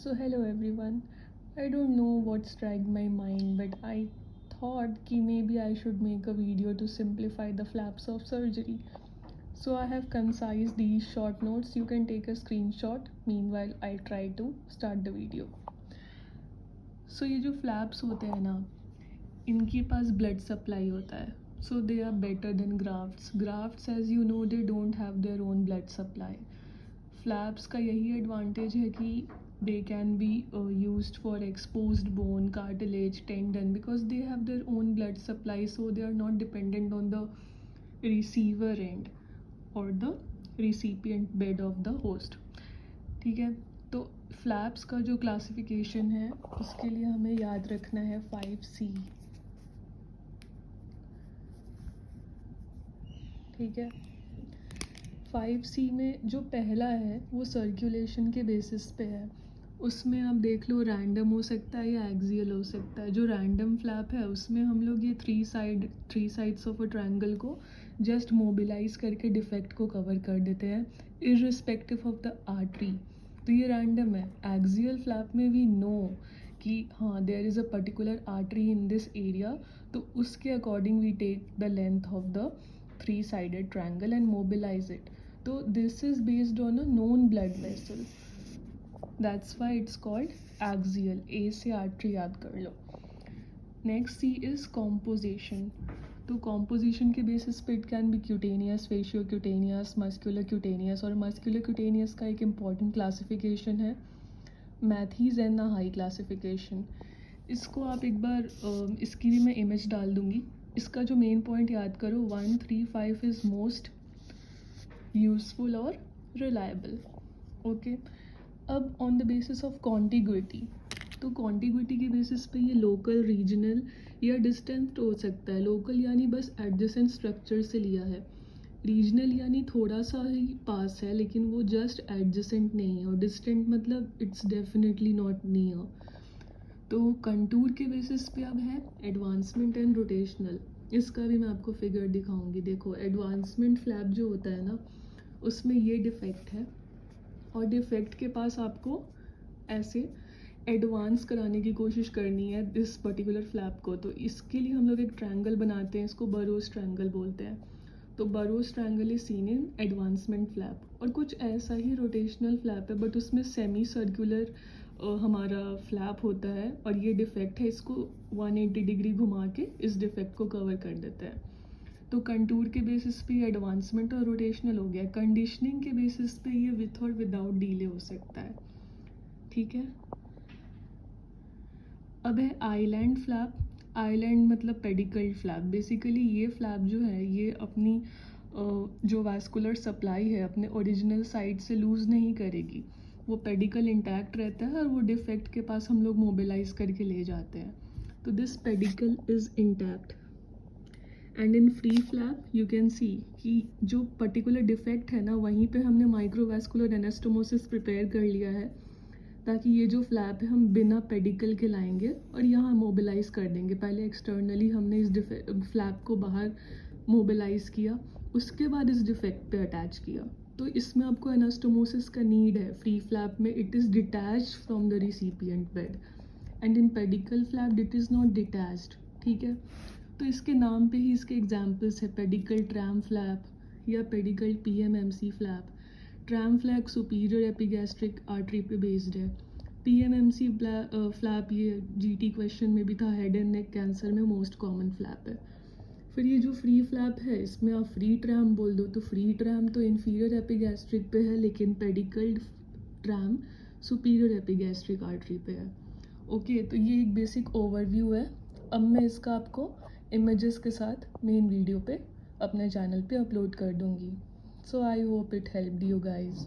So hello everyone. I don't know what struck my mind, but I thought कि maybe I should make a video to simplify the flaps of surgery. So I have concised these short notes. You can take a screenshot. Meanwhile, I try to start the video. So ये जो flaps होते हैं ना, इनके पास blood supply होता है. So they are better than grafts. Grafts, as you know, they don't have their own blood supply. Flaps का यही advantage है कि they can be used for exposed bone, cartilage, tendon, because they have their own blood supply, so they are not dependent on the receiver end or the recipient bed of the host. ठीक है, तो flaps का जो classification है उसके लिए हमें याद रखना है 5C. ठीक है, 5C में जो पहला है वो सर्कुलेशन के बेसिस पे है. उसमें आप देख लो रैंडम हो सकता है या एक्सियल हो सकता है. जो रैंडम फ्लैप है उसमें हम लोग ये three sides of a triangle को जस्ट मोबिलाइज करके डिफेक्ट को कवर कर देते हैं इररिस्पेक्टिव ऑफ द आर्टरी. तो ये रैंडम है. एक्सियल फ्लैप में वी नो कि हाँ there is a particular artery in this area, तो उसके according we take the length of the three sided triangle and mobilize it. तो this is based on a known blood vessel. That's why it's called axial. A से artery याद कर लो. Next C is composition. तो composition के basis पे it can be cutaneous, fasciocutaneous, muscular cutaneous. और muscular cutaneous का एक इम्पॉर्टेंट क्लासिफिकेशन है मैथीज एंड हाई क्लासिफिकेशन. इसको आप एक बार इसकी भी मैं इमेज डाल दूँगी. इसका जो मेन पॉइंट याद करो 1, 3, 5 इज़ मोस्ट यूजफुल और रिलायबल. ओके, अब ऑन द बेसिस ऑफ कॉन्टिग्विटी, तो कॉन्टिग्विटी के बेसिस पे ये लोकल, रीजनल या डिस्टेंट हो सकता है. लोकल यानी बस एडजेसेंट स्ट्रक्चर से लिया है. रीजनल यानी थोड़ा सा ही पास है लेकिन वो जस्ट एडजेसेंट नहीं है. और डिस्टेंट मतलब इट्स डेफिनेटली नॉट नियर. तो कंटूर के बेसिस पे अब है एडवांसमेंट एंड रोटेशनल. इसका भी मैं आपको फिगर दिखाऊंगी. देखो एडवांसमेंट फ्लैप जो होता है ना उसमें ये डिफेक्ट है और डिफेक्ट के पास आपको ऐसे एडवांस कराने की कोशिश करनी है दिस पर्टिकुलर फ्लैप को. तो इसके लिए हम लोग एक ट्रायंगल बनाते हैं, इसको बरोस ट्रायंगल बोलते हैं. तो boroughs triangle is seen in advancement flap. और कुछ ऐसा ही रोटेशनल फ्लैप है बट उसमें सेमी सर्कुलर हमारा फ्लैप होता है और ये डिफेक्ट है. इसको 180 डिग्री घुमा के इस डिफेक्ट को कवर कर देता है. तो कंटूर के बेसिस पे ये एडवांसमेंट और रोटेशनल हो गया. कंडीशनिंग के बेसिस पे ये विथ और विदाउट डीले हो सकता है. ठीक है, अब है आइलैंड फ्लैप. आइलैंड मतलब पेडिकल्ड फ्लैप. बेसिकली ये फ्लैप जो है ये अपनी जो वास्कुलर सप्लाई है अपने ओरिजिनल साइड से लूज़ नहीं करेगी. वो पेडिकल इंटैक्ट रहता है और वो डिफेक्ट के पास हम लोग मोबिलाइज करके ले जाते हैं. तो this pedicle is intact. And in free flap you can see कि जो पर्टिकुलर डिफेक्ट है ना वहीं पे हमने माइक्रोवास्कुलर एनास्टोमोसिस प्रिपेयर कर लिया है ताकि ये जो फ्लैप है हम बिना पेडिकल के लाएंगे और यहाँ मोबिलाइज कर देंगे. पहले एक्सटर्नली हमने इस फ्लैप को बाहर मोबिलाइज किया, उसके बाद इस डिफेक्ट पे अटैच किया. तो इसमें आपको एनास्टोमोसिस का नीड है. फ्री फ्लैप में it is detached from the recipient bed and in pedicle flap it is not detached. ठीक है, तो इसके नाम पे ही इसके एग्जाम्पल्स है पेडिकल ट्रैम फ्लैप या pedicle PMMC flap. Tram flap superior epigastric artery पे बेस्ड है. PMMC फ्लैप ये GT क्वेश्चन में भी था, हेड एंड नेक कैंसर में मोस्ट कॉमन फ्लैप है. फिर ये जो फ्री फ्लैप है इसमें आप फ्री ट्रैम बोल दो. तो फ्री ट्रैम तो इन्फीरियर एपिगैस्ट्रिक पे है लेकिन pedicle tram superior epigastric artery पे है. ओके, तो ये एक बेसिक ओवरव्यू है. अब मैं इसका आपको इमेजेस के साथ मेन वीडियो पे अपने चैनल पे अपलोड कर दूँगी. So I hope it helped you guys.